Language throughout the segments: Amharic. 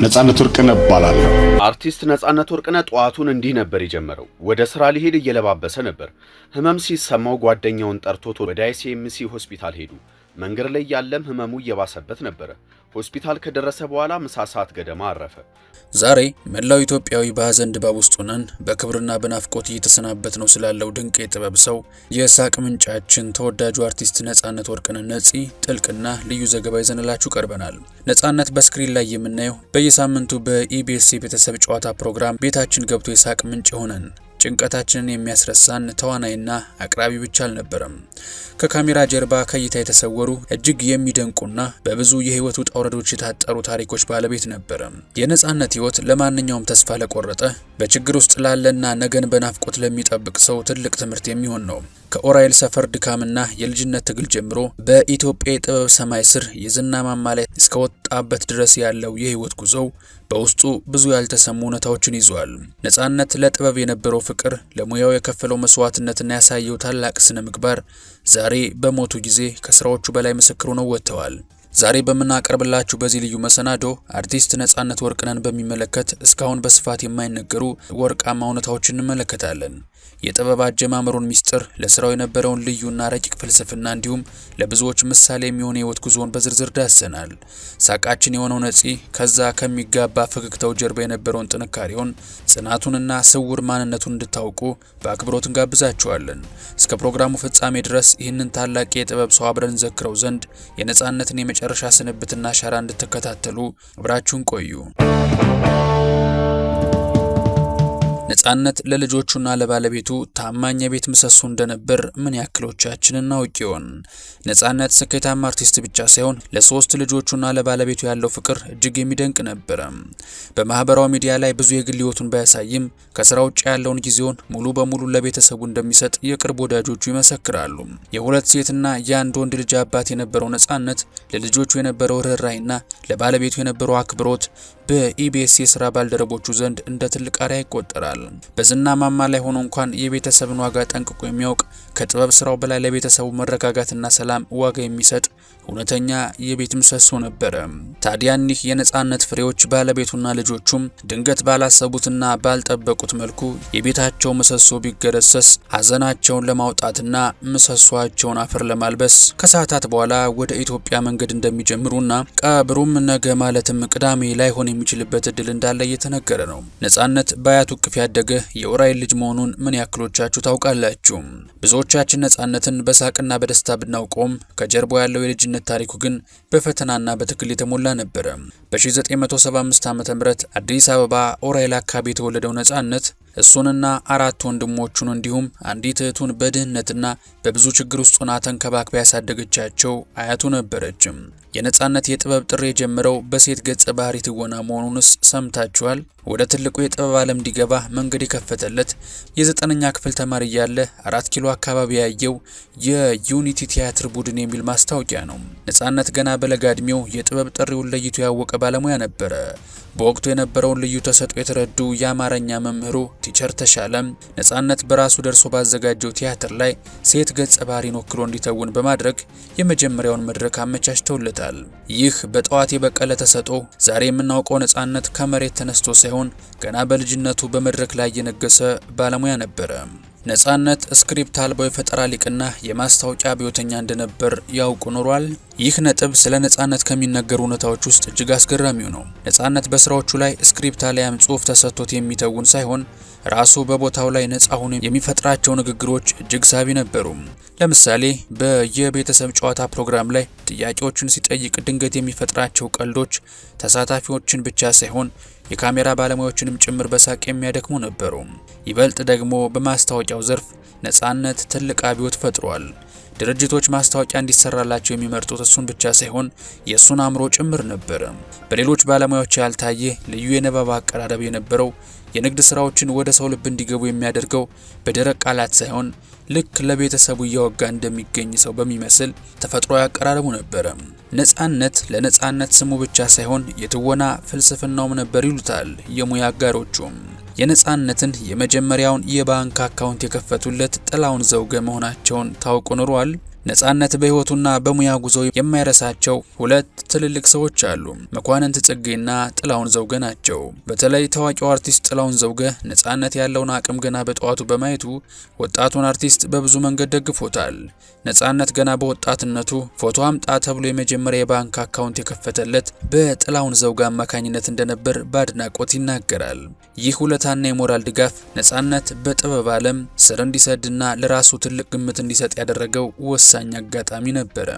ነጻነት ወርቅነህ እባላለሁ። አርቲስት ነጻነት ወርቅነህ ጧቱን እንዲህ ነበር የጀመረው። ወደ ስራ ሊሄድ እየለባበሰ ነበር። ህመም ሲሰማው ጓደኛውን ጠርቶት ወደ አይሲኤምሲ ሆስፒታል ሄዱ። መንገድ ላይ ያለም ህመሙ እየባሰበት ነበር። ሆስፒታል ከደረሰ በኋላ ምሳ ሰዓት ገደማ አረፈ። ዛሬ መላው ኢትዮጵያዊ በሐዘን ድባብ ውስጥ ሆነን በክብርና በናፍቆት እየተሰናበት ነው ስላለው ድንቅ የጥበብ ሰው የሳቅ ምንጫችን ተወዳጁ አርቲስት ነጻነት ወርቅነህ ነፂ ጥልቅና ልዩ ዘገባ ይዘንላችሁ ቀርበናል። ነጻነት በስክሪን ላይ የምናየው በየሳምንቱ በኢቢኤስ ቤተሰብ ጨዋታ ፕሮግራም ቤታችን ገብቶ የሳቅ ምንጭ ሆነን ጭንቀታችንን የሚያስረሳን ተዋናይና አቅራቢ ብቻ አልነበረም። ከካሜራ ጀርባ ከእይታ የተሰወሩ እጅግ የሚደንቁና በብዙ የህይወት ውጣ ውረዶች የታጠሩ ታሪኮች ባለቤት ነበረ። የነጻነት ህይወት ለማንኛውም ተስፋ ለቆረጠ፣ በችግር ውስጥ ላለና ነገን በናፍቆት ለሚጠብቅ ሰው ትልቅ ትምህርት የሚሆን ነው። ከኦራይል ሰፈር ድካምና የልጅነት ትግል ጀምሮ በኢትዮጵያ የጥበብ ሰማይ ስር የዝና ማማ ላይ እስከወጣበት ድረስ ያለው የህይወት ጉዞው በውስጡ ብዙ ያልተሰሙ እውነታዎችን ይዟል። ነጻነት ለጥበብ የነበረው ፍቅር፣ ለሙያው የከፈለው መስዋዕትነትና ያሳየው ታላቅ ስነ ምግባር ዛሬ በሞቱ ጊዜ ከስራዎቹ በላይ ምስክር ሆነው ወጥተዋል። ዛሬ በምናቀርብላችሁ በዚህ ልዩ መሰናዶ አርቲስት ነጻነት ወርቅነህን በሚመለከት እስካሁን በስፋት የማይነገሩ ወርቃማ እውነታዎችን እንመለከታለን። የጥበብ አጀማመሩን ሚስጥር፣ ለስራው የነበረውን ልዩና ረቂቅ ፍልስፍና እንዲሁም ለብዙዎች ምሳሌ የሚሆን የህይወት ጉዞውን በዝርዝር ዳሰናል። ሳቃችን የሆነው ነፂ ከዛ ከሚጋባ ፈገግታው ጀርባ የነበረውን ጥንካሬውን፣ ጽናቱንና ስውር ማንነቱን እንድታውቁ በአክብሮት እንጋብዛችኋለን። እስከ ፕሮግራሙ ፍጻሜ ድረስ ይህንን ታላቅ የጥበብ ሰው አብረን እንዘክረው ዘንድ የነጻነትን የመጨረሻ ስንብትና አሻራ እንድትከታተሉ አብራችሁን ቆዩ። ነጻነት ለልጆቹና ለባለቤቱ ታማኝ የቤት ምሰሶ እንደነበር ምን ያክሎቻችን እናውቅ ይሆን? ነጻነት ስኬታማ አርቲስት ብቻ ሳይሆን ለሶስት ልጆቹና ለባለቤቱ ያለው ፍቅር እጅግ የሚደንቅ ነበር። በማህበራዊ ሚዲያ ላይ ብዙ የግል ህይወቱን ባያሳይም ከስራ ውጭ ያለውን ጊዜውን ሙሉ በሙሉ ለቤተሰቡ እንደሚሰጥ የቅርብ ወዳጆቹ ይመሰክራሉ። የሁለት ሴትና የአንድ ወንድ ልጅ አባት የነበረው ነጻነት ለልጆቹ የነበረው ርህራሄና ለባለቤቱ የነበረው አክብሮት በኢቢኤስ የስራ ባልደረቦቹ ዘንድ እንደ ትልቅ አርአያ ይቆጠራል። በዝና ማማ ላይ ሆኖ እንኳን የቤተሰብን ዋጋ ጠንቅቆ የሚያውቅ፣ ከጥበብ ስራው በላይ ለቤተሰቡ መረጋጋትና ሰላም ዋጋ የሚሰጥ እውነተኛ የቤት ምሰሶ ነበረ። ታዲያ እኒህ የነጻነት ፍሬዎች ባለቤቱና ልጆቹም ድንገት ባላሰቡትና ባልጠበቁት መልኩ የቤታቸው ምሰሶ ቢገረሰስ ሀዘናቸውን ለማውጣትና ምሰሷቸውን አፈር ለማልበስ ከሰዓታት በኋላ ወደ ኢትዮጵያ መንገድ እንደሚጀምሩና ቀብሩም ነገ ማለትም ቅዳሜ ላይሆን የሚችልበት እድል እንዳለ እየተነገረ ነው። ነጻነት በአያቱ እቅፍ ያደገ የኦራይል ልጅ መሆኑን ምን ያክሎቻችሁ ታውቃላችሁ? ብዙዎቻችን ነጻነትን በሳቅና በደስታ ብናውቀውም ከጀርባው ያለው የልጅነት ታሪኩ ግን በፈተናና በትግል የተሞላ ነበረ። በ1975 ዓ.ም አዲስ አበባ ኦራይል አካባቢ የተወለደው ነጻነት እሱንና አራት ወንድሞቹን እንዲሁም አንዲት እህቱን በድህነትና በብዙ ችግር ውስጥ ሆና ተንከባክባ ያሳደገቻቸው አያቱ ነበረችም። የነጻነት የጥበብ ጥሪ የጀመረው በሴት ገጸ ባህሪ ትወና መሆኑንስ ሰምታችኋል? ወደ ትልቁ የጥበብ ዓለም እንዲገባ መንገድ የከፈተለት የ9ኛ ክፍል ተማሪ እያለ 4 ኪሎ አካባቢ ያየው የዩኒቲ ቲያትር ቡድን የሚል ማስታወቂያ ነው። ነጻነት ገና በለጋ እድሜው የጥበብ ጥሪውን ለይቶ ያወቀ ባለሙያ ነበረ። በወቅቱ የነበረውን ልዩ ተሰጥኦ የተረዱ የአማርኛ መምህሩ ቲቸር ተሻለም ነጻነት በራሱ ደርሶ ባዘጋጀው ቲያትር ላይ ሴት ገጸ ባህሪን ወክሎ እንዲተውን በማድረግ የመጀመሪያውን መድረክ አመቻችተውለታል። ይህ በጠዋት የበቀለ ተሰጥኦ ዛሬ የምናውቀው ነጻነት ከመሬት ተነስቶ ሳይሆን ገና በልጅነቱ በመድረክ ላይ የነገሰ ባለሙያ ነበረ። ነጻነት ስክሪፕት አልባው የፈጠራ ሊቅና የማስታወቂያ አብዮተኛ እንደነበር ያውቁ ኖሯል። ይህ ነጥብ ስለ ነጻነት ከሚነገሩ እውነታዎች ውስጥ እጅግ አስገራሚው ነው። ነጻነት በስራዎቹ ላይ ስክሪፕት አሊያም ጽሑፍ ተሰጥቶት የሚተውን ሳይሆን ራሱ በቦታው ላይ ነጻ ሆኖ የሚፈጥራቸው ንግግሮች እጅግ ሳቢ ነበሩ። ለምሳሌ በየቤተሰብ ጨዋታ ፕሮግራም ላይ ጥያቄዎችን ሲጠይቅ ድንገት የሚፈጥራቸው ቀልዶች ተሳታፊዎችን ብቻ ሳይሆን የካሜራ ባለሙያዎችንም ጭምር በሳቅ የሚያደክሙ ነበሩ። ይበልጥ ደግሞ በማስታወቂያው ዘርፍ ነጻነት ትልቅ አብዮት ፈጥሯል። ድርጅቶች ማስታወቂያ እንዲሰራላቸው የሚመርጡት እሱን ብቻ ሳይሆን የእሱን አእምሮ ጭምር ነበር። በሌሎች ባለሙያዎች ያልታየ ልዩ የንባብ አቀራረብ የነበረው፣ የንግድ ስራዎችን ወደ ሰው ልብ እንዲገቡ የሚያደርገው በደረቅ ቃላት ሳይሆን ልክ ለቤተሰቡ እያወጋ እንደሚገኝ ሰው በሚመስል ተፈጥሯዊ አቀራረቡ ነበር። ነጻነት ለነጻነት ስሙ ብቻ ሳይሆን የትወና ፍልስፍናውም ነበር ይሉታል የሙያ አጋሮቹም። የነጻነትን የመጀመሪያውን የባንክ አካውንት የከፈቱለት ጥላውን ዘውገ መሆናቸውን ታውቁ ኖሯል። ነጻነት በህይወቱና በሙያ ጉዞ የማይረሳቸው ሁለት ትልልቅ ሰዎች አሉ። መኳንንት ጽጌና ጥላሁን ዘውገ ናቸው። በተለይ ታዋቂው አርቲስት ጥላሁን ዘውገ ነጻነት ያለውን አቅም ገና በጠዋቱ በማየቱ ወጣቱን አርቲስት በብዙ መንገድ ደግፎታል። ነጻነት ገና በወጣትነቱ ፎቶ አምጣ ተብሎ የመጀመሪያ የባንክ አካውንት የከፈተለት በጥላሁን ዘውገ አማካኝነት እንደነበር በአድናቆት ይናገራል። ይህ ውለታና የሞራል ድጋፍ ነጻነት በጥበብ ዓለም ስር እንዲሰድና ለራሱ ትልቅ ግምት እንዲሰጥ ያደረገው ወሳኝ አጋጣሚ ነበረ።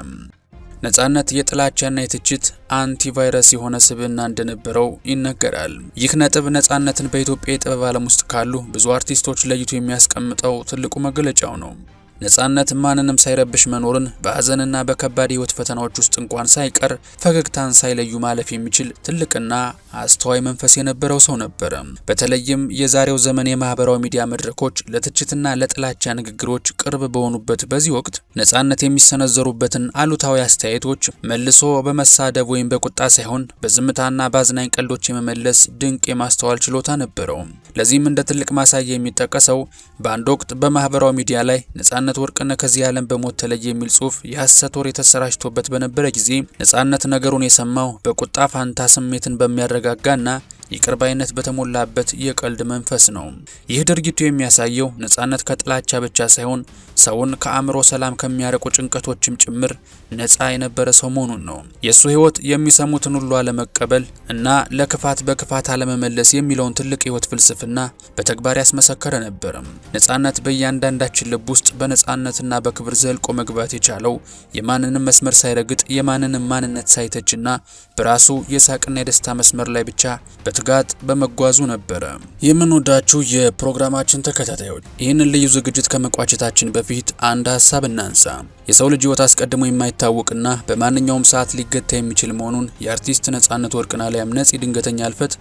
ነጻነት የጥላቻና የትችት አንቲቫይረስ የሆነ ስብዕና እንደነበረው ይነገራል። ይህ ነጥብ ነጻነትን በኢትዮጵያ የጥበብ ዓለም ውስጥ ካሉ ብዙ አርቲስቶች ለይቶ የሚያስቀምጠው ትልቁ መገለጫው ነው። ነጻነት ማንንም ሳይረብሽ መኖርን በሐዘንና በከባድ ህይወት ፈተናዎች ውስጥ እንኳን ሳይቀር ፈገግታን ሳይለዩ ማለፍ የሚችል ትልቅና አስተዋይ መንፈስ የነበረው ሰው ነበረ። በተለይም የዛሬው ዘመን የማህበራዊ ሚዲያ መድረኮች ለትችትና ለጥላቻ ንግግሮች ቅርብ በሆኑበት በዚህ ወቅት ነጻነት የሚሰነዘሩበትን አሉታዊ አስተያየቶች መልሶ በመሳደብ ወይም በቁጣ ሳይሆን በዝምታና በአዝናኝ ቀልዶች የመመለስ ድንቅ የማስተዋል ችሎታ ነበረው። ለዚህም እንደ ትልቅ ማሳያ የሚጠቀሰው በአንድ ወቅት በማህበራዊ ሚዲያ ላይ ነጻነት ወርቅነህ ከዚህ ዓለም በሞት ተለየ የሚል ጽሑፍ የሐሰት ወሬ ተሰራጭቶበት በነበረ ጊዜ ነጻነት ነገሩን የሰማው በቁጣ ፋንታ ስሜትን በሚያረጋጋና ይቅር ባይነት በተሞላበት የቀልድ መንፈስ ነው። ይህ ድርጊቱ የሚያሳየው ነጻነት ከጥላቻ ብቻ ሳይሆን ሰውን ከአእምሮ ሰላም ከሚያርቁ ጭንቀቶችም ጭምር ነጻ የነበረ ሰው መሆኑን ነው። የሱ ህይወት የሚሰሙትን ሁሉ አለመቀበል እና ለክፋት በክፋት አለመመለስ የሚለውን ትልቅ ህይወት ፍልስፍና በተግባር ያስመሰከረ ነበር። ነጻነት በእያንዳንዳችን ልብ ውስጥ በነጻነትና በክብር ዘልቆ መግባት የቻለው የማንንም መስመር ሳይረግጥ የማንንም ማንነት ሳይተችና በራሱ የሳቅና የደስታ መስመር ላይ ብቻ በትጋት በመጓዙ ነበረ። የምንወዳችሁ የፕሮግራማችን ተከታታዮች ይህንን ልዩ ዝግጅት ከመቋጨታችን በፊት አንድ ሀሳብ እናንሳ። የሰው ልጅ ህይወት አስቀድሞ የማይታወቅና በማንኛውም ሰዓት ሊገታ የሚችል መሆኑን የአርቲስት ነጻነት ወርቅነህ አሊያም ነፂ ድንገተኛ ህልፈት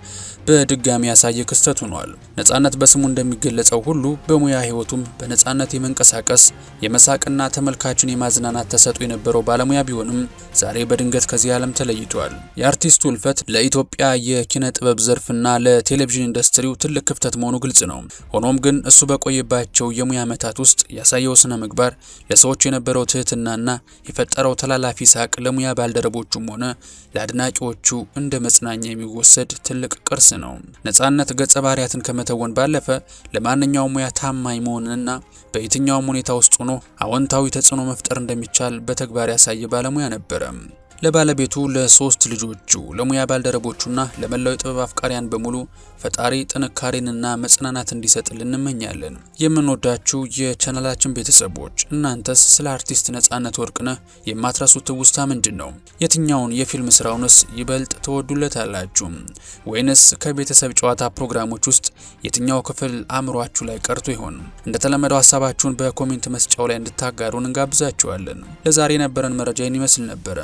በድጋሚ ያሳየ ክስተት ሆኗል። ነጻነት በስሙ እንደሚገለጸው ሁሉ በሙያ ህይወቱም በነጻነት የመንቀሳቀስ የመሳቅና ተመልካችን የማዝናናት ተሰጥኦ የነበረው ባለሙያ ቢሆንም ዛሬ በድንገት ከዚህ ዓለም ተለይቷል። የአርቲስቱ ህልፈት ለኢትዮጵያ የኪነ ጥበብ ዘርፍና ለቴሌቪዥን ኢንዱስትሪው ትልቅ ክፍተት መሆኑ ግልጽ ነው። ሆኖም ግን እሱ በቆየባቸው የሙያ ዓመታት ውስጥ ያሳየው ስነ ምግባር፣ ለሰዎች የነበረው ትህትናና የፈጠረው ተላላፊ ሳቅ ለሙያ ባልደረቦቹም ሆነ ለአድናቂዎቹ እንደ መጽናኛ የሚወሰድ ትልቅ ቅርስ ነው። ነጻነት ገጸ ባህሪያትን ከመተወን ባለፈ ለማንኛውም ሙያ ታማኝ መሆንንና በየትኛውም ሁኔታ ውስጥ ሆኖ አዎንታዊ ተጽዕኖ መፍጠር እንደሚቻል በተግባር ያሳየ ባለሙያ ነበረ። ለባለቤቱ፣ ለሶስት ልጆቹ፣ ለሙያ ባልደረቦቹና ለመላው የጥበብ አፍቃሪያን በሙሉ ፈጣሪ ጥንካሬንና መጽናናት እንዲሰጥልን እንመኛለን። የምንወዳችሁ የቻናላችን ቤተሰቦች እናንተስ ስለ አርቲስት ነጻነት ወርቅነህ የማትረሱት ትውስታ ምንድን ነው? የትኛውን የፊልም ስራውንስ ይበልጥ ተወዱለታላችሁ? ወይንስ ከቤተሰብ ጨዋታ ፕሮግራሞች ውስጥ የትኛው ክፍል አእምሯችሁ ላይ ቀርቶ ይሆን? እንደተለመደው ሀሳባችሁን በኮሜንት መስጫው ላይ እንድታጋሩን እንጋብዛችኋለን። ለዛሬ የነበረን መረጃ ይህን ይመስል ነበረ።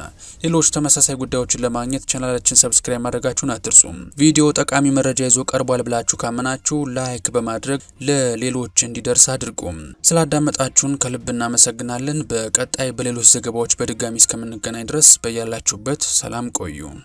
ሌሎች ተመሳሳይ ጉዳዮችን ለማግኘት ቻናላችን ሰብስክራይብ ማድረጋችሁን አትርሱ። ቪዲዮ ጠቃሚ መረጃ ይዞ ቀርቧል ብላችሁ ካመናችሁ ላይክ በማድረግ ለሌሎች እንዲደርስ አድርጉ። ስላዳመጣችሁን ከልብ እናመሰግናለን። በቀጣይ በሌሎች ዘገባዎች በድጋሚ እስከምንገናኝ ድረስ በያላችሁበት ሰላም ቆዩ።